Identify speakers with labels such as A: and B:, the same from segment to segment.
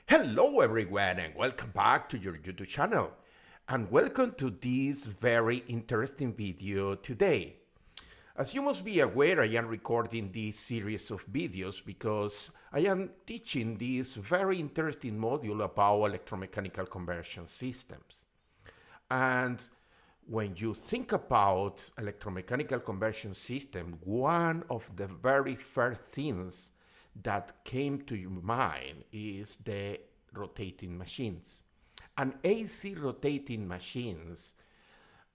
A: Hello everyone and welcome back to your YouTube channel and welcome to this very interesting video today. As you must be aware, I am recording this series of videos because I am teaching this very interesting module about electromechanical conversion systems. And when you think about electromechanical conversion system, one of the very first things that came to your mind is the rotating machines. And AC rotating machines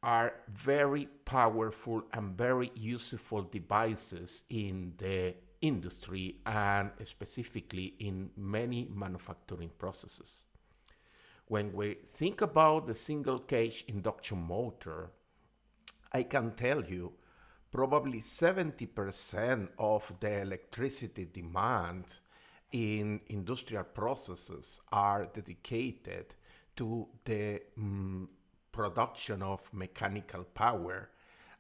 A: are very powerful and very useful devices in the industry and specifically in many manufacturing processes. When we think about the single cage induction motor, I can tell you probably 70% of the electricity demand in industrial processes are dedicated to the production of mechanical power,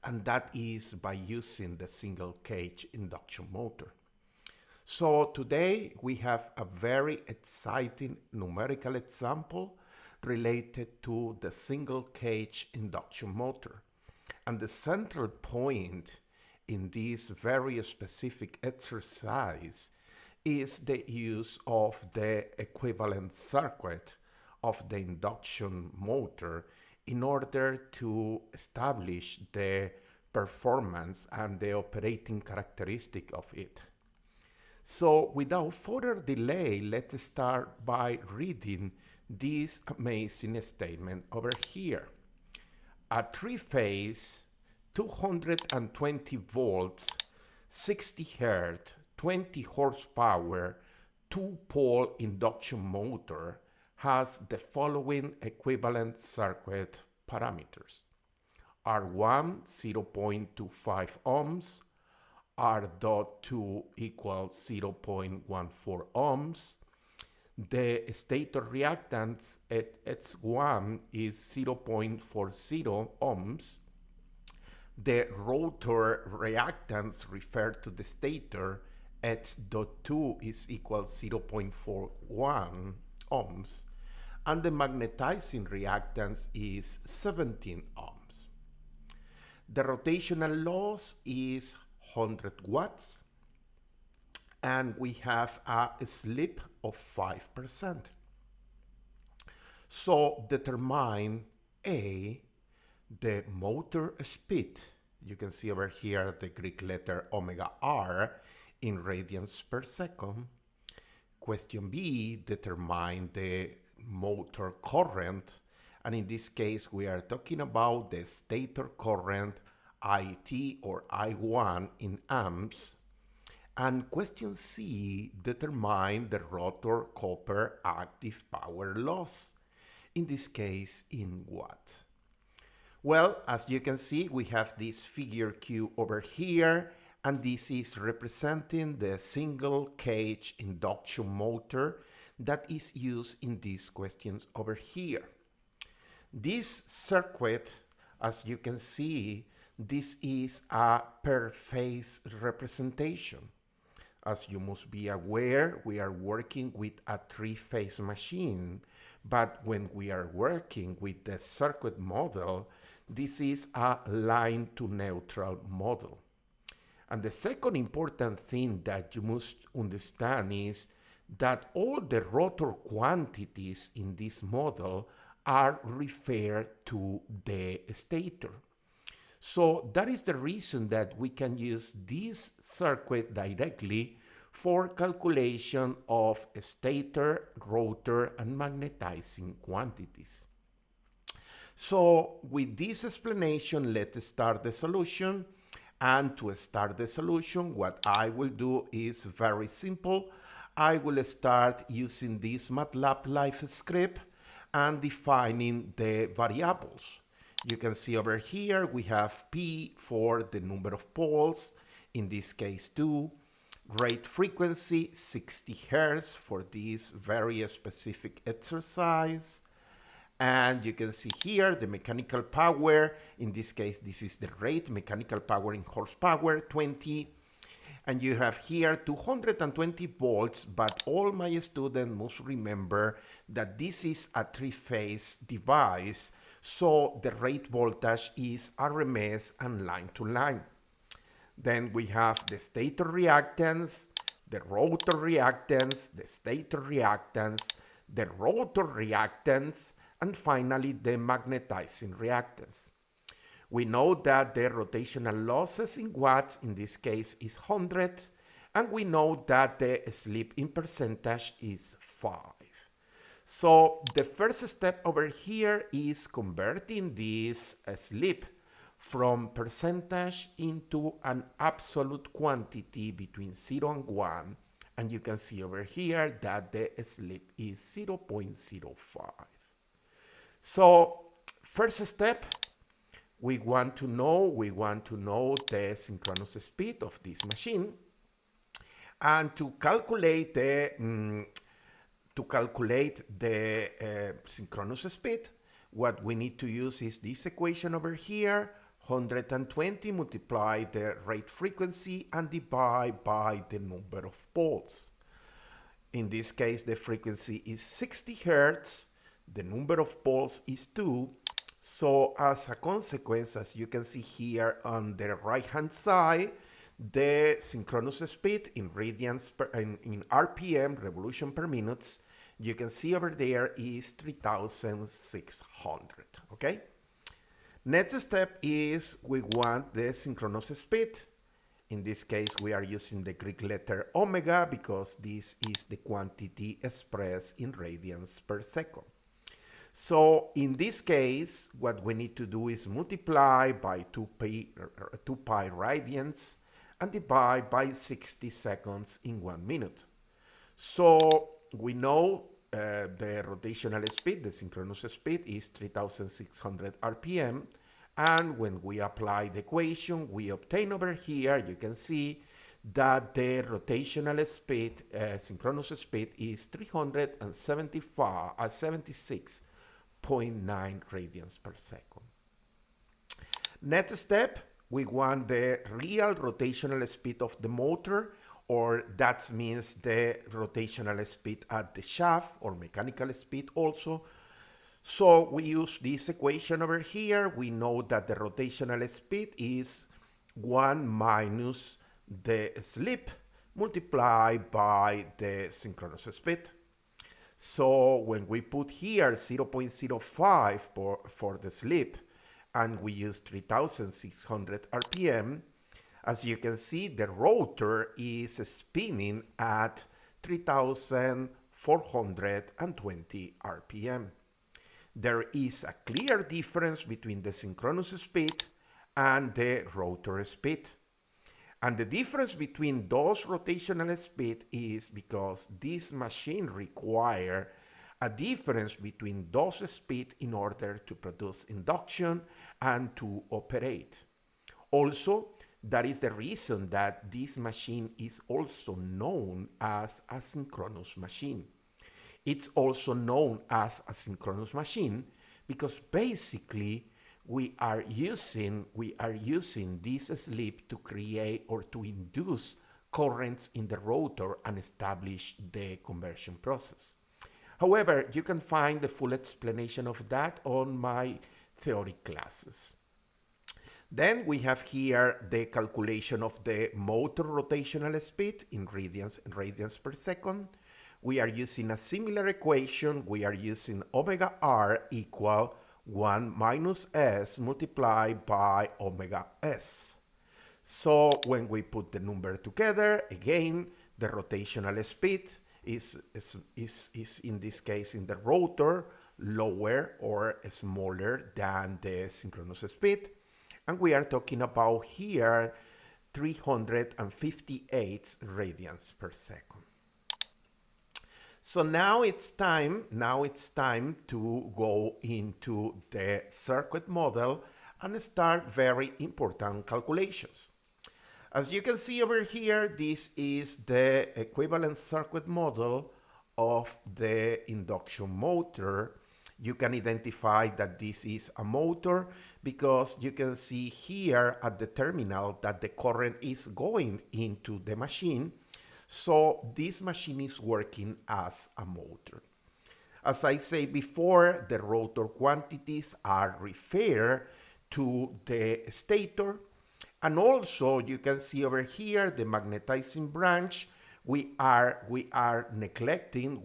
A: and that is by using the single cage induction motor. So today we have a very exciting numerical example related to the single cage induction motor. And the central point in this very specific exercise is the use of the equivalent circuit of the induction motor in order to establish the performance and the operating characteristic of it. So without further delay, let's start by reading this amazing statement over here. A three-phase, 220 volts, 60 hertz, 20 horsepower, two-pole induction motor has the following equivalent circuit parameters. R1, 0.25 ohms, R.2 equals 0.14 ohms. The stator reactance at X1 is 0.40 ohms. The rotor reactance referred to the stator X.2 is equal 0.41 ohms. And the magnetizing reactance is 17 ohms. The rotational loss is 100 watts. And we have a slip of 5%. So determine A, the motor speed. You can see over here the Greek letter omega r in radians per second. Question B, determine the motor current. And in this case, we are talking about the stator current IT or I1 in amps. And question C, determine the rotor copper active power loss, in this case in watts. Well, as you can see, we have this figure Q over here, and this is representing the single cage induction motor that is used in these questions over here. This circuit, as you can see, this is a per phase representation. As you must be aware, we are working with a three-phase machine, but when we are working with the circuit model, this is a line to neutral model. And the second important thing that you must understand is that all the rotor quantities in this model are referred to the stator. So that is the reason that we can use this circuit directly for calculation of stator, rotor, and magnetizing quantities. So with this explanation, let's start the solution. And to start the solution, what I will do is very simple. I will start using this MATLAB live script and defining the variables. You can see over here we have P for the number of poles, in this case 2, rate frequency 60 Hertz for this very specific exercise. And you can see here the mechanical power, in this case this is the rate, mechanical power in horsepower 20. And you have here 220 volts, but all my students must remember that this is a three-phase device, so the rate voltage is RMS and line to line. Then we have the stator reactance, the rotor reactance, the stator reactance, the rotor reactance, and finally the magnetizing reactance. We know that the rotational losses in watts in this case is 100, and we know that the slip in percentage is 5. So the first step over here is converting this slip from percentage into an absolute quantity between 0 and 1. And you can see over here that the slip is 0.05. So first step, we want to know the synchronous speed of this machine. And to calculate the synchronous speed, what we need to use is this equation over here, 120 multiply the rate frequency and divide by the number of poles. In this case, the frequency is 60 Hertz, the number of poles is 2. So as a consequence, as you can see here on the right-hand side, the synchronous speed in radians in RPM, revolution per minute, you can see over there is 3,600, okay? Next step is we want the synchronous speed. In this case, we are using the Greek letter omega because this is the quantity expressed in radians per second. So in this case, what we need to do is multiply by 2 pi radians and divide by 60 seconds in 1 minute. So we know the rotational speed, the synchronous speed is 3,600 RPM. And when we apply the equation, we obtain over here, you can see that the rotational speed, synchronous speed is 76.9 radians per second. Next step, we want the real rotational speed of the motor, or that means the rotational speed at the shaft, or mechanical speed also. So we use this equation over here. We know that the rotational speed is 1 minus the slip multiplied by the synchronous speed. So when we put here 0.05 for the slip and we use 3,600 RPM, as you can see, the rotor is spinning at 3,420 RPM. There is a clear difference between the synchronous speed and the rotor speed. And the difference between those rotational speed is because this machine requires a difference between those speeds in order to produce induction and to operate. Also, that is the reason that this machine is also known as a synchronous machine. It's also known as a synchronous machine because basically we are using this slip to create or to induce currents in the rotor and establish the conversion process. However, you can find the full explanation of that on my theory classes. Then we have here the calculation of the motor rotational speed in radians per second. We are using a similar equation. We are using omega r equal 1 minus s multiplied by omega s. So when we put the number together, again, the rotational speed is in this case in the rotor lower or smaller than the synchronous speed. And we are talking about here 358 radians per second. So now it's time to go into the circuit model and start very important calculations. As you can see over here, this is the equivalent circuit model of the induction motor You can identify that this is a motor because you can see here at the terminal that the current is going into the machine. So this machine is working as a motor. As I said before, the rotor quantities are referred to the stator. And also you can see over here the magnetizing branch. We are neglecting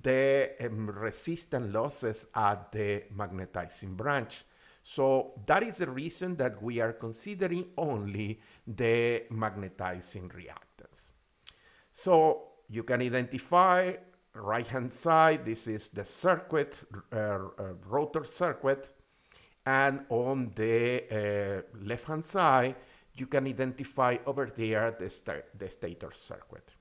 A: the resistance losses at the magnetizing branch. So that is the reason that we are considering only the magnetizing reactance. So you can identify right hand side, this is the circuit, rotor circuit, and on the left hand side you can identify over there the stator circuit.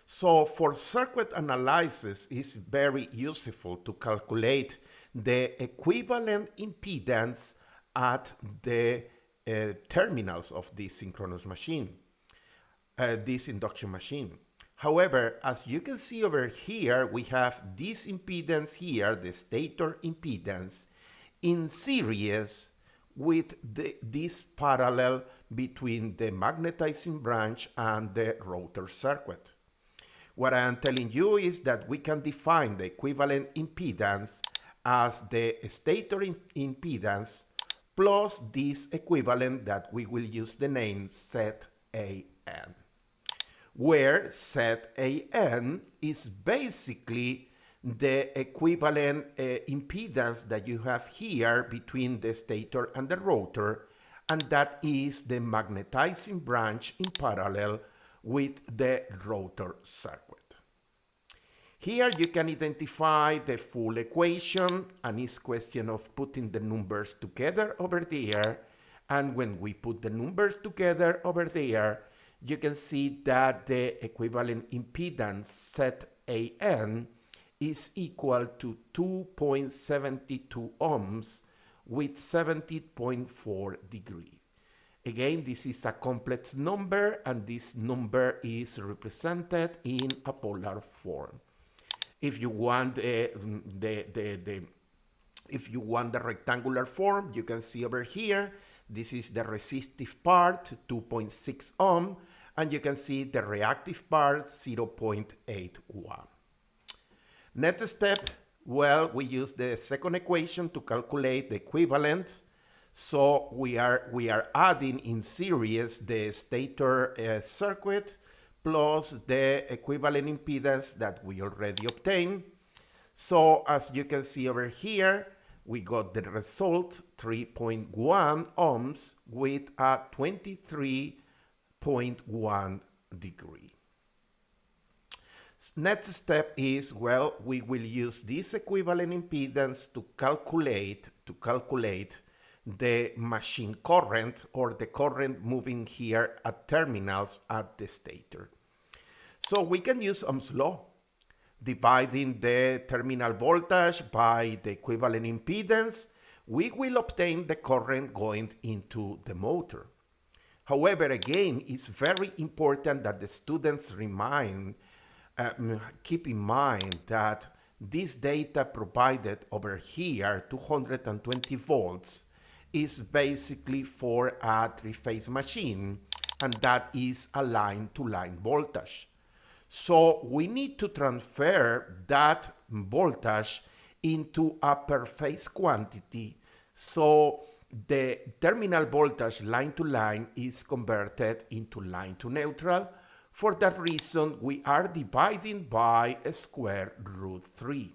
A: So for circuit analysis, it's very useful to calculate the equivalent impedance at the terminals of this synchronous machine, this induction machine. However, as you can see over here, we have this impedance here, the stator impedance, in series with this parallel between the magnetizing branch and the rotor circuit. What I am telling you is that we can define the equivalent impedance as the stator impedance plus this equivalent that we will use the name ZAN, where ZAN is basically the equivalent impedance that you have here between the stator and the rotor, and that is the magnetizing branch in parallel with the rotor circuit. Here you can identify the full equation, and it's a question of putting the numbers together over there. And when we put the numbers together over there, you can see that the equivalent impedance ZAN is equal to 2.72 ohms with 70.4 degrees. Again, this is a complex number, and this number is represented in a polar form. If you want if you want the rectangular form, you can see over here, this is the resistive part, 2.6 ohm, and you can see the reactive part, 0.81. Next step, well, we use the second equation to calculate the equivalent. So we are adding in series the stator circuit plus the equivalent impedance that we already obtained. So as you can see over here, we got the result 3.1 ohms with a 23.1 degree. Next step is, well, we will use this equivalent impedance to calculate the machine current, or the current moving here at terminals at the stator. So we can use Ohm's law, dividing the terminal voltage by the equivalent impedance. We will obtain the current going into the motor. However, again, it's very important that the students keep in mind that this data provided over here, 220 volts, is basically for a three-phase machine, and that is a line-to-line voltage. So we need to transfer that voltage into a per phase quantity, so the terminal voltage line to line is converted into line to neutral. For that reason, we are dividing by square root 3.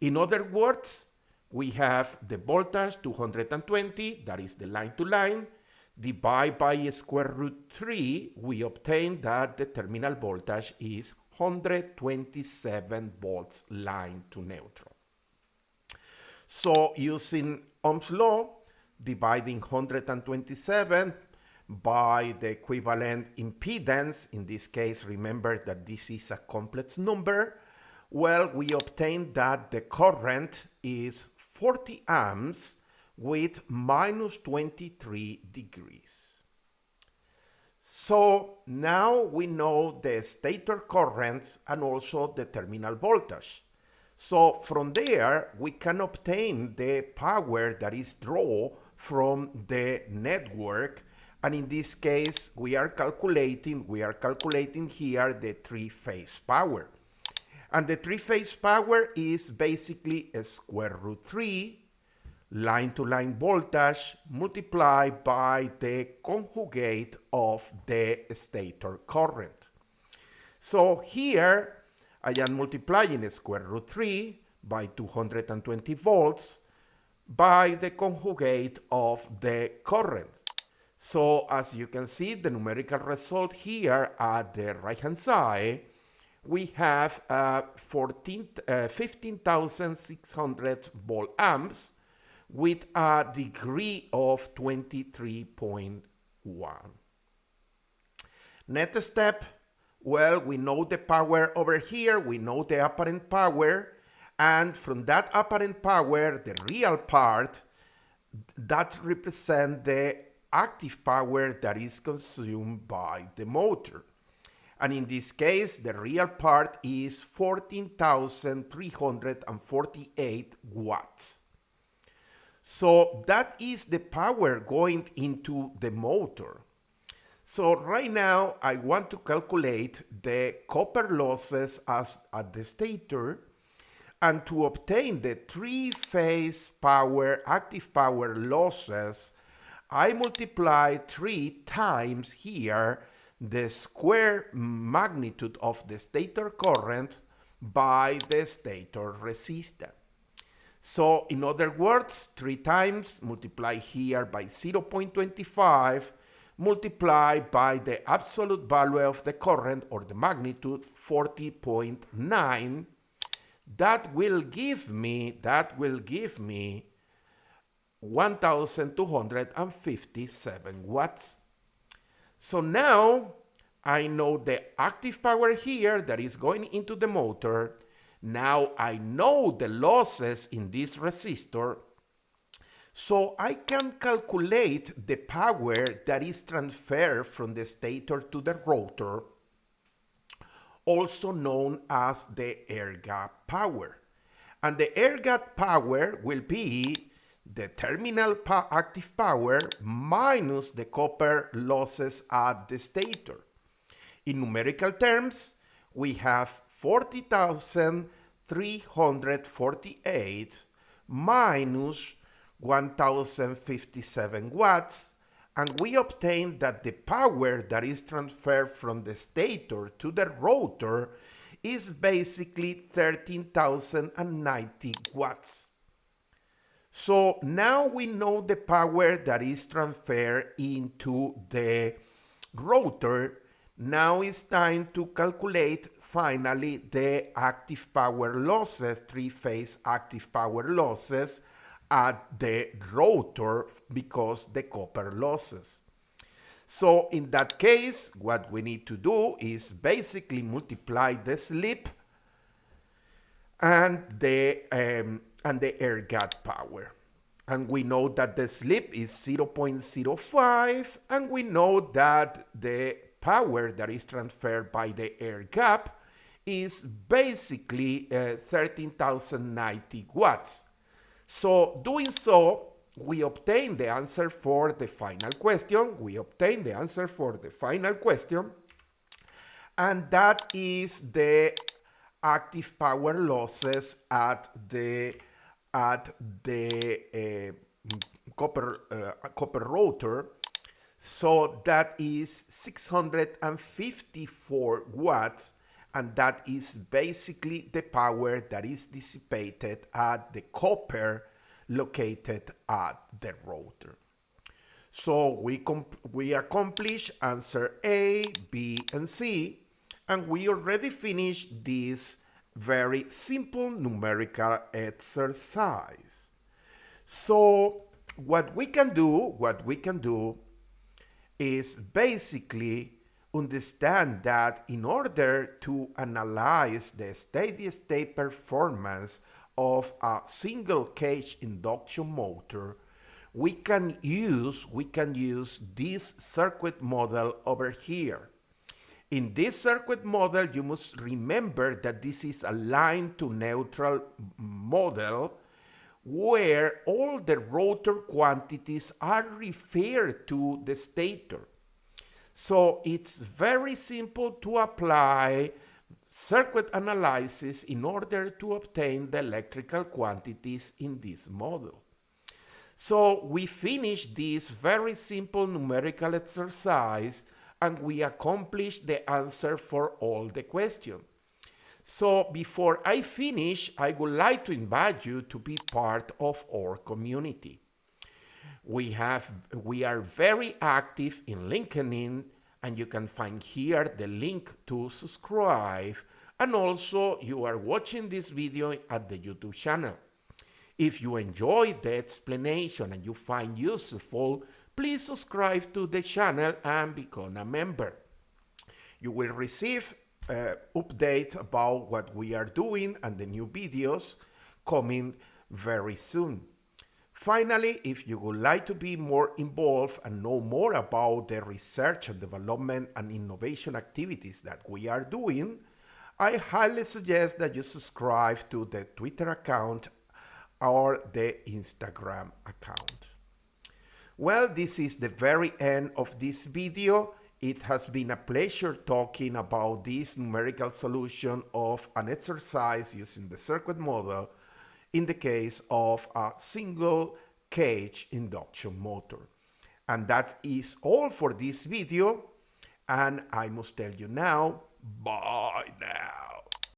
A: In other words, we have the voltage 220, that is the line to line, divide by square root 3, we obtain that the terminal voltage is 127 volts line to neutral. So using Ohm's law, dividing 127 by the equivalent impedance, in this case, remember that this is a complex number, well, we obtain that the current is 40 amps with minus 23 degrees. So now we know the stator current and also the terminal voltage. So from there, we can obtain the power that is drawn from the network. And in this case, we are calculating here the three-phase power. And the three-phase power is basically a square root 3 line-to-line voltage multiplied by the conjugate of the stator current. So here I am multiplying square root 3 by 220 volts by the conjugate of the current. So as you can see, the numerical result here at the right-hand side, we have 15,600 volt amps with a degree of 23.1. Next step, well, we know the power over here, we know the apparent power, and from that apparent power, the real part, that represents the active power that is consumed by the motor. And in this case, the real part is 14,348 watts. So that is the power going into the motor. So right now, I want to calculate the copper losses at the stator, and to obtain the three-phase power, active power losses, I multiply 3 times here the square magnitude of the stator current by the stator resistance. So in other words, 3 times multiply here by 0.25 multiplied by the absolute value of the current, or the magnitude, 40.9. That will give me 1,257 watts. So now I know the active power here that is going into the motor. Now I know the losses in this resistor. So I can calculate the power that is transferred from the stator to the rotor, also known as the air gap power. And the air gap power will be the terminal active power minus the copper losses at the stator. In numerical terms, we have 40,348 minus 1,057 watts, and we obtain that the power that is transferred from the stator to the rotor is basically 13,090 watts. So now we know the power that is transferred into the rotor. Now it's time to calculate finally the active power losses, three-phase active power losses at the rotor because the copper losses. So in that case, what we need to do is basically multiply the slip and the air gap power. And we know that the slip is 0.05, and we know that the power that is transferred by the air gap is basically 13,090 watts. So doing so, we obtain the answer for the final question. And that is the active power losses at the copper rotor. So that is 654 watts, and that is basically the power that is dissipated at the copper located at the rotor. So we accomplish answer A, B, and C, and we already finished this very simple numerical exercise. So what we can do is basically understand that in order to analyze the steady-state performance of a single cage induction motor, we can use this circuit model over here. In this circuit model, you must remember that this is a line to neutral model where all the rotor quantities are referred to the stator. So it's very simple to apply circuit analysis in order to obtain the electrical quantities in this model. So we finished this very simple numerical exercise and we accomplished the answer for all the questions. So before I finish, I would like to invite you to be part of our community. We are very active in LinkedIn, and you can find here the link to subscribe, and also you are watching this video at the YouTube channel. If you enjoyed the explanation and you find useful, please subscribe to the channel and become a member. You will receive updates about what we are doing and the new videos coming very soon. Finally, if you would like to be more involved and know more about the research and development and innovation activities that we are doing, I highly suggest that you subscribe to the Twitter account or the Instagram account. Well, this is the very end of this video. It has been a pleasure talking about this numerical solution of an exercise using the circuit model in the case of a single cage induction motor. And that is all for this video. And I must tell you now, bye now.